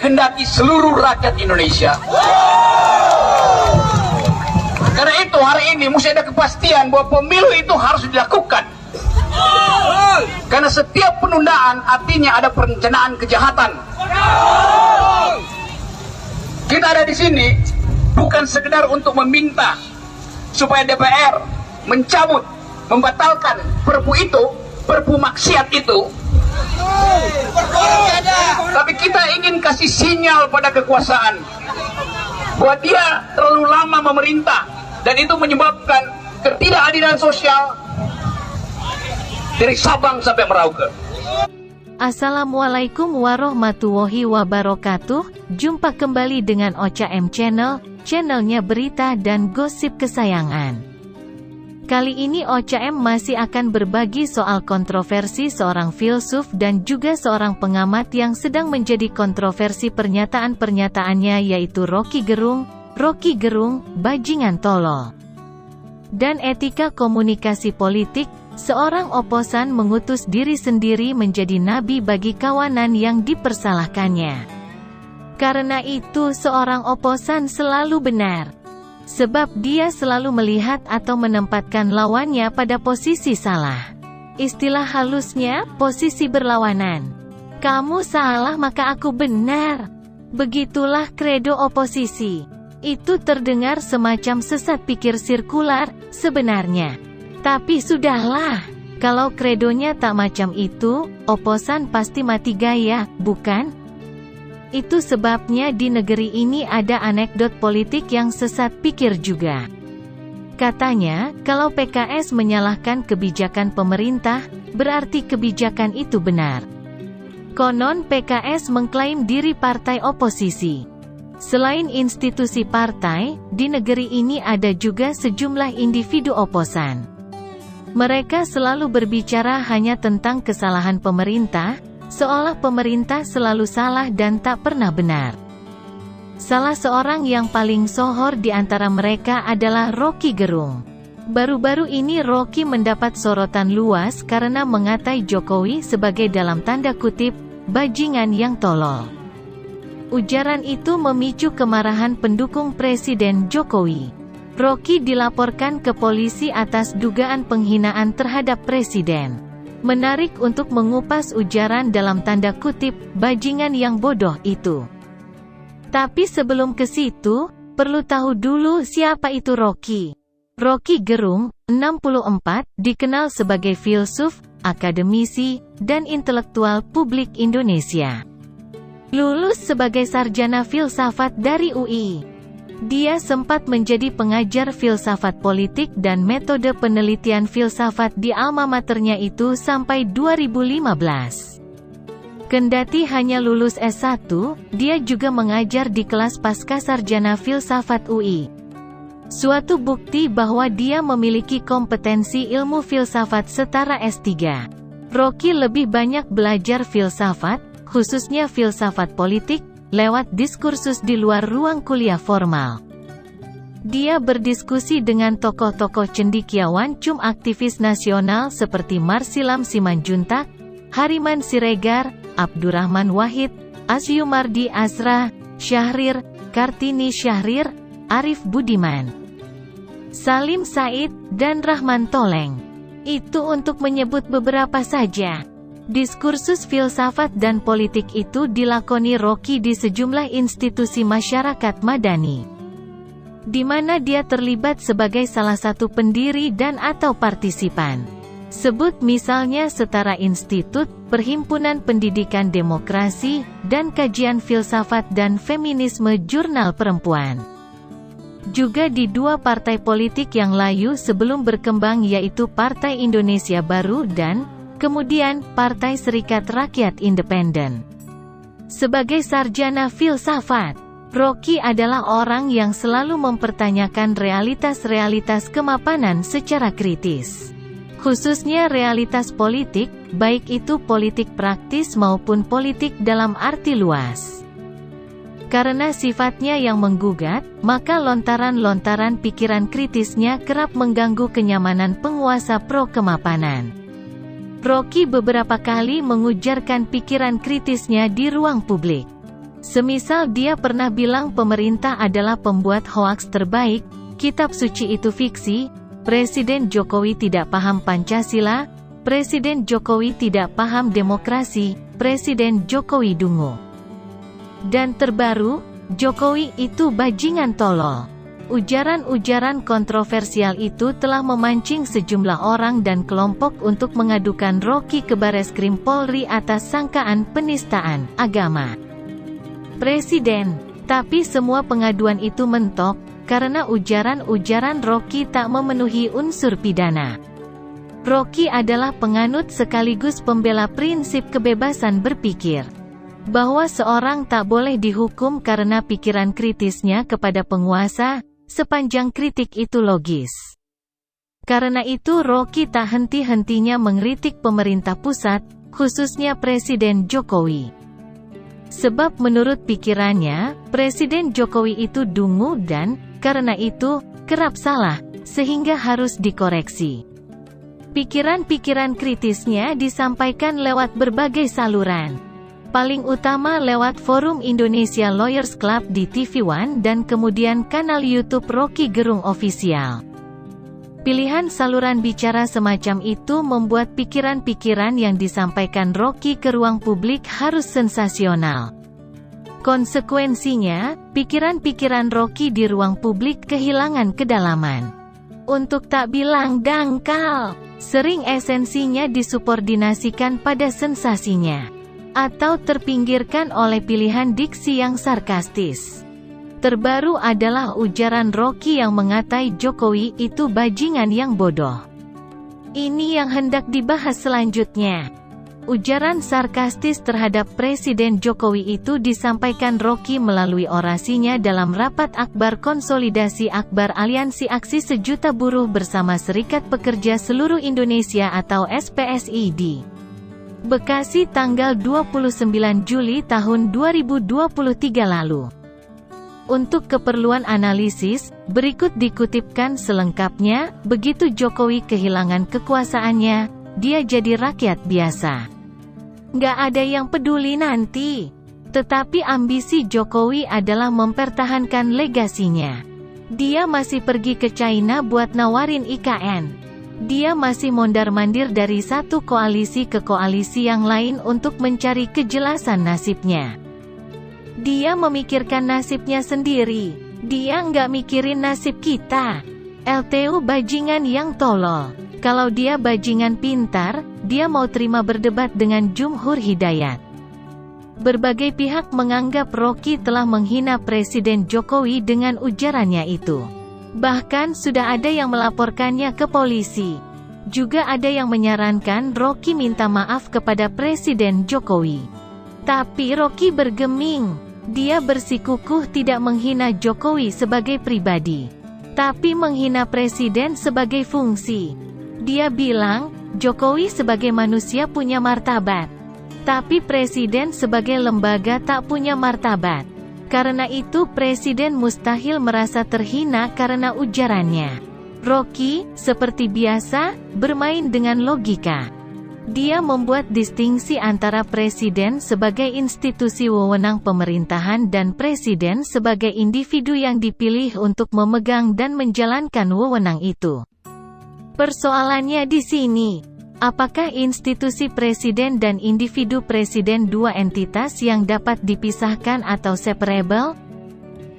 dikehendaki seluruh rakyat Indonesia. Karena itu hari ini mesti ada kepastian bahwa pemilu itu harus dilakukan. Karena setiap penundaan artinya ada perencanaan kejahatan. Kita ada di sini bukan sekedar untuk meminta supaya DPR mencabut, membatalkan perpu itu, perpu maksiat itu. Tapi kita ingin kasih sinyal pada kekuasaan bahwa dia terlalu lama memerintah dan itu menyebabkan ketidakadilan sosial dari Sabang sampai Merauke. Assalamualaikum warahmatullahi wabarakatuh. Jumpa kembali dengan Ocha M Channel, channelnya berita dan gosip kesayangan. Kali ini Ocha M masih akan berbagi soal kontroversi seorang filsuf dan juga seorang pengamat yang sedang menjadi kontroversi pernyataan-pernyataannya, yaitu Roky Gerung, bajingan tolol. Dan etika komunikasi politik. Seorang oposan mengutus diri sendiri menjadi nabi bagi kawanan yang dipersalahkannya. Karena itu seorang oposan selalu benar. Sebab dia selalu melihat atau menempatkan lawannya pada posisi salah. Istilah halusnya, posisi berlawanan. Kamu salah maka aku benar. Begitulah kredo oposisi. Itu terdengar semacam sesat pikir sirkular, sebenarnya. Tapi sudahlah, kalau kredonya tak macam itu, oposan pasti mati gaya, bukan? Itu sebabnya di negeri ini ada anekdot politik yang sesat pikir juga. Katanya, kalau PKS menyalahkan kebijakan pemerintah, berarti kebijakan itu benar. Konon PKS mengklaim diri partai oposisi. Selain institusi partai, di negeri ini ada juga sejumlah individu oposan. Mereka selalu berbicara hanya tentang kesalahan pemerintah, seolah pemerintah selalu salah dan tak pernah benar. Salah seorang yang paling sohor di antara mereka adalah Roky Gerung. Baru-baru ini Roky mendapat sorotan luas karena mengatai Jokowi sebagai dalam tanda kutip, bajingan yang tolol. Ujaran itu memicu kemarahan pendukung Presiden Jokowi. Roky dilaporkan ke polisi atas dugaan penghinaan terhadap presiden. Menarik untuk mengupas ujaran dalam tanda kutip, bajingan yang bodoh itu. Tapi sebelum ke situ, perlu tahu dulu siapa itu Roky. Roky Gerung, 64, dikenal sebagai filsuf, akademisi, dan intelektual publik Indonesia. Lulus sebagai sarjana filsafat dari UI. Dia sempat menjadi pengajar filsafat politik dan metode penelitian filsafat di alma maternya itu sampai 2015. Kendati hanya lulus S1, dia juga mengajar di kelas Pascasarjana Filsafat UI. Suatu bukti bahwa dia memiliki kompetensi ilmu filsafat setara S3. Roky lebih banyak belajar filsafat, khususnya filsafat politik, lewat diskursus di luar ruang kuliah formal. Dia berdiskusi dengan tokoh-tokoh cendekiawan cum aktivis nasional seperti Marsilam Simanjuntak, Hariman Siregar, Abdurrahman Wahid, Asyumardi Azra, Syahrir, Kartini Syahrir, Arif Budiman, Salim Said, dan Rahman Toleng. Itu untuk menyebut beberapa saja. Diskursus filsafat dan politik itu dilakoni Roky di sejumlah institusi masyarakat madani, di mana dia terlibat sebagai salah satu pendiri dan atau partisipan. Sebut misalnya Setara Institut, Perhimpunan Pendidikan Demokrasi, dan Kajian Filsafat dan Feminisme Jurnal Perempuan. Juga di dua partai politik yang layu sebelum berkembang, yaitu Partai Indonesia Baru dan kemudian Partai Serikat Rakyat Independen. Sebagai sarjana filsafat, Roky adalah orang yang selalu mempertanyakan realitas-realitas kemapanan secara kritis. Khususnya realitas politik, baik itu politik praktis maupun politik dalam arti luas. Karena sifatnya yang menggugat, maka lontaran-lontaran pikiran kritisnya kerap mengganggu kenyamanan penguasa pro-kemapanan. Roky beberapa kali mengujarkan pikiran kritisnya di ruang publik. Semisal dia pernah bilang pemerintah adalah pembuat hoaks terbaik, kitab suci itu fiksi, Presiden Jokowi tidak paham Pancasila, Presiden Jokowi tidak paham demokrasi, Presiden Jokowi dungu. Dan terbaru, Jokowi itu bajingan tolol. Ujaran-ujaran kontroversial itu telah memancing sejumlah orang dan kelompok untuk mengadukan Rocky ke Bareskrim Polri atas sangkaan penistaan agama Presiden. Tapi semua pengaduan itu mentok, karena ujaran-ujaran Rocky tak memenuhi unsur pidana. Rocky adalah penganut sekaligus pembela prinsip kebebasan berpikir, bahwa seorang tak boleh dihukum karena pikiran kritisnya kepada penguasa, sepanjang kritik itu logis. Karena itu Rocky tak henti-hentinya mengkritik pemerintah pusat, khususnya Presiden Jokowi. Sebab menurut pikirannya, Presiden Jokowi itu dungu dan, karena itu, kerap salah, sehingga harus dikoreksi. Pikiran-pikiran kritisnya disampaikan lewat berbagai saluran. Paling utama lewat forum Indonesia Lawyers Club di TV One dan kemudian kanal YouTube Rocky Gerung Official. Pilihan saluran bicara semacam itu membuat pikiran-pikiran yang disampaikan Rocky ke ruang publik harus sensasional. Konsekuensinya, pikiran-pikiran Rocky di ruang publik kehilangan kedalaman. Untuk tak bilang dangkal, sering esensinya disubordinasikan pada sensasinya, atau terpinggirkan oleh pilihan diksi yang sarkastis. Terbaru adalah ujaran Rocky yang mengatai Jokowi itu bajingan yang bodoh. Ini yang hendak dibahas selanjutnya. Ujaran sarkastis terhadap Presiden Jokowi itu disampaikan Rocky melalui orasinya dalam rapat akbar konsolidasi akbar Aliansi Aksi Sejuta Buruh bersama Serikat Pekerja Seluruh Indonesia atau SPSI di Bekasi tanggal 29 Juli tahun 2023 lalu. Untuk keperluan analisis, berikut dikutipkan selengkapnya. Begitu Jokowi kehilangan kekuasaannya, dia jadi rakyat biasa. Nggak ada yang peduli nanti. Tetapi ambisi Jokowi adalah mempertahankan legasinya. Dia masih pergi ke China buat nawarin IKN. Dia masih mondar-mandir dari satu koalisi ke koalisi yang lain untuk mencari kejelasan nasibnya. Dia memikirkan nasibnya sendiri. Dia nggak mikirin nasib kita. LTU bajingan yang tolol. Kalau dia bajingan pintar, dia mau terima berdebat dengan Jumhur Hidayat. Berbagai pihak menganggap Rocky telah menghina Presiden Jokowi dengan ujarannya itu. Bahkan sudah ada yang melaporkannya ke polisi. Juga ada yang menyarankan Rocky minta maaf kepada Presiden Jokowi. Tapi Rocky bergeming. Dia bersikukuh tidak menghina Jokowi sebagai pribadi, tapi menghina Presiden sebagai fungsi. Dia bilang, Jokowi sebagai manusia punya martabat, tapi Presiden sebagai lembaga tak punya martabat. Karena itu Presiden mustahil merasa terhina karena ujarannya. Rocky, seperti biasa, bermain dengan logika. Dia membuat distingsi antara Presiden sebagai institusi wewenang pemerintahan dan Presiden sebagai individu yang dipilih untuk memegang dan menjalankan wewenang itu. Persoalannya di sini, apakah institusi Presiden dan individu Presiden dua entitas yang dapat dipisahkan atau separable?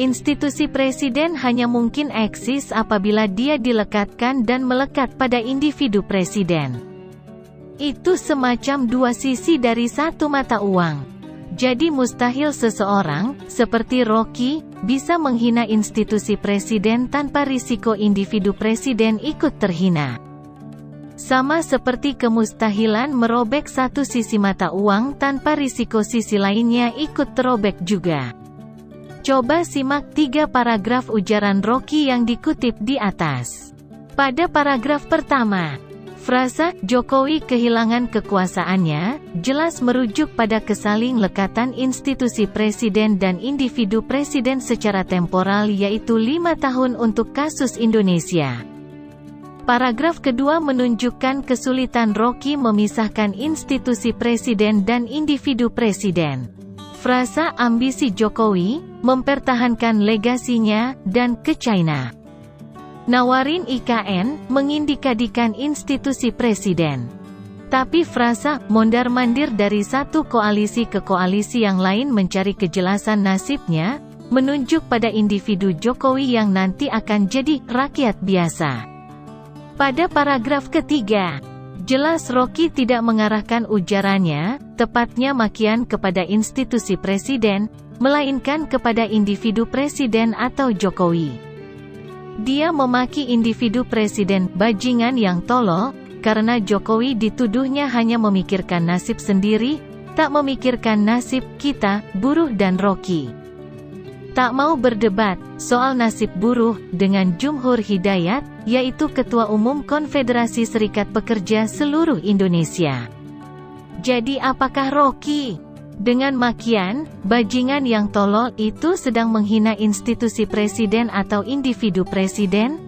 Institusi Presiden hanya mungkin eksis apabila dia dilekatkan dan melekat pada individu Presiden. Itu semacam dua sisi dari satu mata uang. Jadi mustahil seseorang, seperti Rocky, bisa menghina institusi Presiden tanpa risiko individu Presiden ikut terhina. Sama seperti kemustahilan merobek satu sisi mata uang tanpa risiko sisi lainnya ikut terobek juga. Coba simak 3 paragraf ujaran Rocky yang dikutip di atas. Pada paragraf pertama, frasa "Jokowi kehilangan kekuasaannya" jelas merujuk pada kesaling lekatan institusi Presiden dan individu Presiden secara temporal, yaitu 5 tahun untuk kasus Indonesia. Paragraf kedua menunjukkan kesulitan Rocky memisahkan institusi Presiden dan individu Presiden. Frasa ambisi Jokowi, mempertahankan legasinya, dan ke China. Nawarin IKN, mengindikasikan institusi presiden. Tapi frasa, mondar-mandir dari satu koalisi ke koalisi yang lain mencari kejelasan nasibnya, menunjuk pada individu Jokowi yang nanti akan jadi rakyat biasa. Pada paragraf ketiga, jelas Rocky tidak mengarahkan ujarannya, tepatnya makian kepada institusi presiden, melainkan kepada individu presiden atau Jokowi. Dia memaki individu presiden bajingan yang tolol, karena Jokowi dituduhnya hanya memikirkan nasib sendiri, tak memikirkan nasib kita, buruh dan Rocky. Tak mau berdebat soal nasib buruh dengan Jumhur Hidayat, yaitu Ketua Umum Konfederasi Serikat Pekerja seluruh Indonesia. Jadi apakah Rocky, dengan makian, bajingan yang tolol itu sedang menghina institusi presiden atau individu presiden?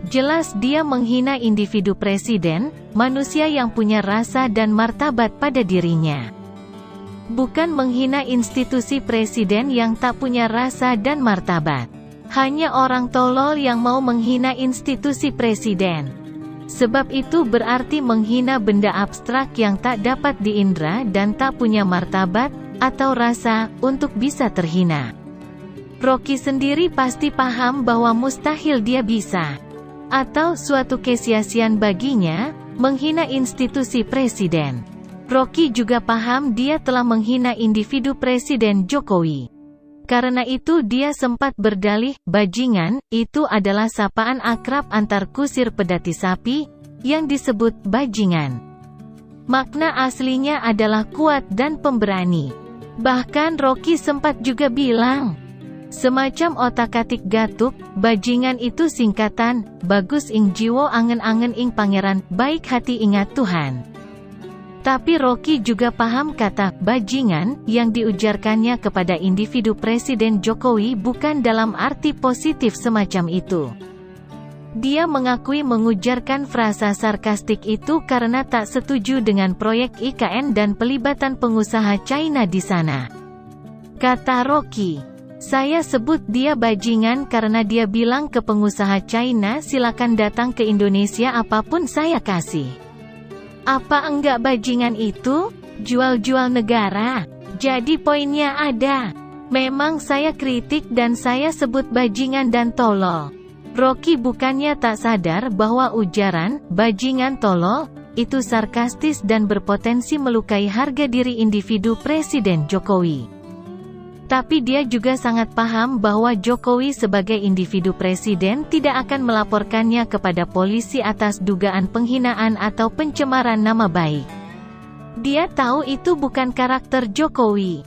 Jelas dia menghina individu presiden, manusia yang punya rasa dan martabat pada dirinya. Bukan menghina institusi presiden yang tak punya rasa dan martabat. Hanya orang tolol yang mau menghina institusi presiden. Sebab itu berarti menghina benda abstrak yang tak dapat diindra dan tak punya martabat, atau rasa, untuk bisa terhina. Rocky sendiri pasti paham bahwa mustahil dia bisa, atau suatu kesia-siaan baginya, menghina institusi presiden. Rocky juga paham dia telah menghina individu Presiden Jokowi. Karena itu dia sempat berdalih, bajingan, itu adalah sapaan akrab antar kusir pedati sapi, yang disebut bajingan. Makna aslinya adalah kuat dan pemberani. Bahkan Rocky sempat juga bilang, semacam otak-atik gatuk, bajingan itu singkatan, bagus ing jiwo angen-angen ing pangeran, baik hati ingat Tuhan. Tapi Rocky juga paham kata bajingan yang diujarkannya kepada individu Presiden Jokowi bukan dalam arti positif semacam itu. Dia mengakui mengujarkan frasa sarkastik itu karena tak setuju dengan proyek IKN dan pelibatan pengusaha China di sana. Kata Rocky, saya sebut dia bajingan karena dia bilang ke pengusaha China silakan datang ke Indonesia apapun saya kasih. Apa enggak bajingan itu? Jual-jual negara. Jadi poinnya ada. Memang saya kritik dan saya sebut bajingan dan tolol. Rocky bukannya tak sadar bahwa ujaran, bajingan tolol, itu sarkastis dan berpotensi melukai harga diri individu Presiden Jokowi. Tapi dia juga sangat paham bahwa Jokowi sebagai individu presiden tidak akan melaporkannya kepada polisi atas dugaan penghinaan atau pencemaran nama baik. Dia tahu itu bukan karakter Jokowi.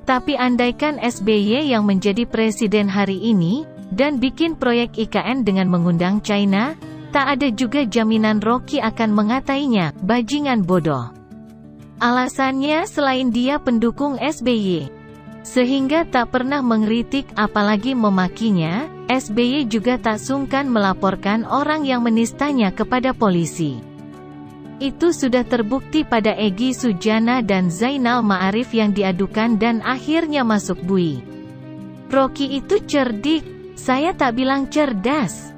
Tapi andaikan SBY yang menjadi presiden hari ini, dan bikin proyek IKN dengan mengundang China, tak ada juga jaminan Rocky akan mengatainya, bajingan bodoh. Alasannya selain dia pendukung SBY. Sehingga tak pernah mengkritik apalagi memakinya, SBY juga tak sungkan melaporkan orang yang menistanya kepada polisi. Itu sudah terbukti pada Egy Sujana dan Zainal Ma'arif yang diadukan dan akhirnya masuk bui. Rocky itu cerdik, saya tak bilang cerdas.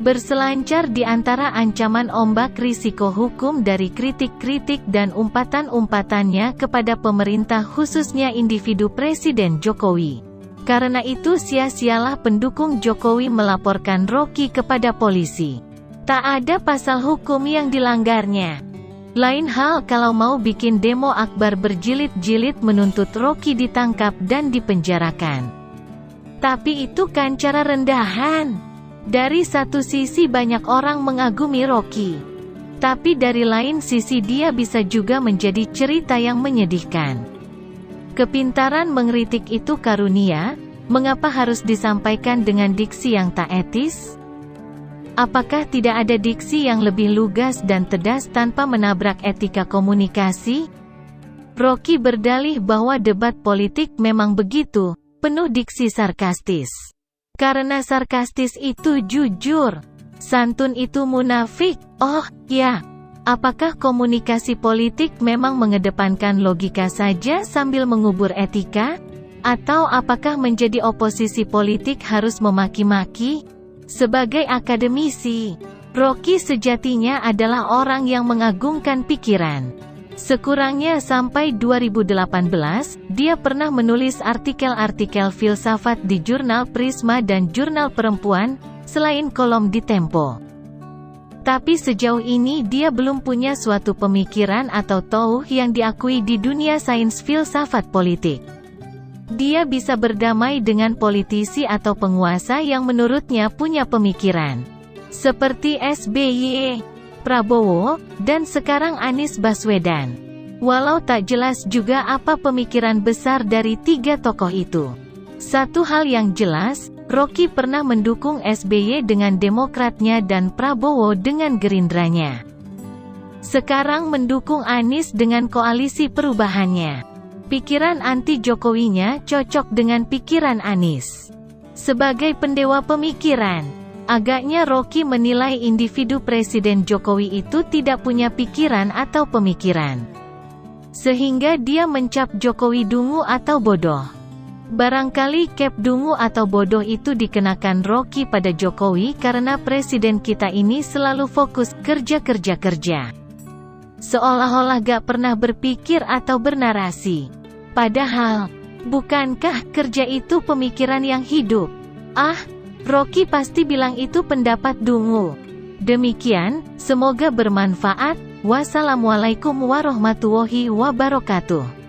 Berselancar di antara ancaman ombak risiko hukum dari kritik-kritik dan umpatan-umpatannya kepada pemerintah khususnya individu Presiden Jokowi. Karena itu sia-sialah pendukung Jokowi melaporkan Rocky kepada polisi. Tak ada pasal hukum yang dilanggarnya. Lain hal kalau mau bikin demo akbar berjilid-jilid menuntut Rocky ditangkap dan dipenjarakan. Tapi itu kan cara rendahan. Dari satu sisi banyak orang mengagumi Rocky. Tapi dari lain sisi dia bisa juga menjadi cerita yang menyedihkan. Kepintaran mengkritik itu karunia, mengapa harus disampaikan dengan diksi yang tak etis? Apakah tidak ada diksi yang lebih lugas dan tegas tanpa menabrak etika komunikasi? Rocky berdalih bahwa debat politik memang begitu, penuh diksi sarkastis. Karena sarkastis itu jujur, santun itu munafik. Oh, ya. Apakah komunikasi politik memang mengedepankan logika saja sambil mengubur etika? Atau apakah menjadi oposisi politik harus memaki-maki? Sebagai akademisi, Rocky sejatinya adalah orang yang mengagungkan pikiran. Sekurangnya sampai 2018, dia pernah menulis artikel-artikel filsafat di jurnal Prisma dan jurnal Perempuan, selain kolom di Tempo. Tapi sejauh ini dia belum punya suatu pemikiran atau touh yang diakui di dunia sains filsafat politik. Dia bisa berdamai dengan politisi atau penguasa yang menurutnya punya pemikiran. Seperti SBY, Prabowo, dan sekarang Anies Baswedan. Walau tak jelas juga apa pemikiran besar dari tiga tokoh itu. Satu hal yang jelas, Rocky pernah mendukung SBY dengan Demokratnya dan Prabowo dengan Gerindranya. Sekarang mendukung Anies dengan koalisi perubahannya. Pikiran anti-Jokowinya cocok dengan pikiran Anies. Sebagai pendewa pemikiran, agaknya Rocky menilai individu Presiden Jokowi itu tidak punya pikiran atau pemikiran. Sehingga dia mencap Jokowi dungu atau bodoh. Barangkali cap dungu atau bodoh itu dikenakan Rocky pada Jokowi karena presiden kita ini selalu fokus kerja. Seolah-olah gak pernah berpikir atau bernarasi. Padahal, bukankah kerja itu pemikiran yang hidup? Rocky pasti bilang itu pendapat dungu. Demikian, semoga bermanfaat. Wassalamualaikum warahmatullahi wabarakatuh.